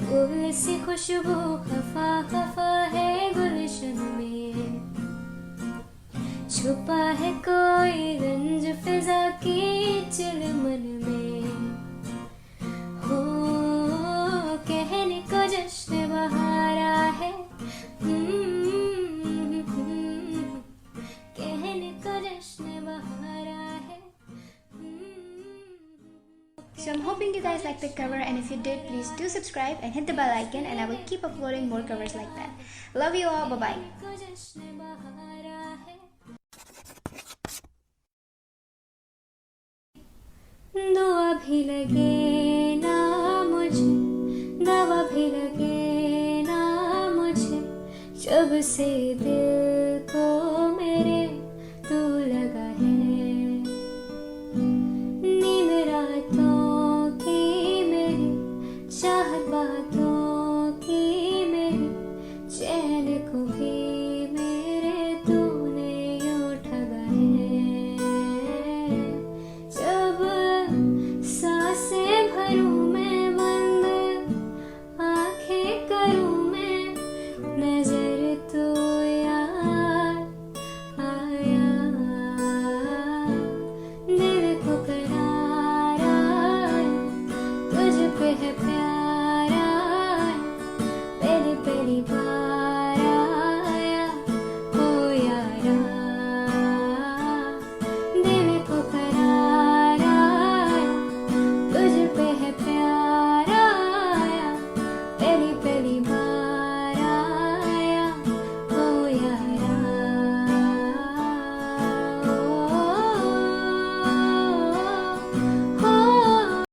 फूल सी खुशबू खफा खफा है गुलशन में, छुपा है कोई रंज फिजा की चिलमन में। हो कहने को जश्न बहारा है, कहने को जश्न बहारा है। So I'm hoping you guys liked the cover, and if you did, please do subscribe and hit the bell icon, and I will keep uploading more covers like that. Love you all. Bye bye. दुआ भी लगे ना मुझे, दवा भी लगे ना मुझे, जब से दिल को मेरे तू लगा है। नींद रातों की मेरी, चाहत बातों की मेरी, चैन को भी मेरे तूने यूं ठगा है। जब सांसें भरूं मैं बंद, आंखें करूं मैं, नजर तो यार आया, दिल को करार आया, तुझ पे है प्यार।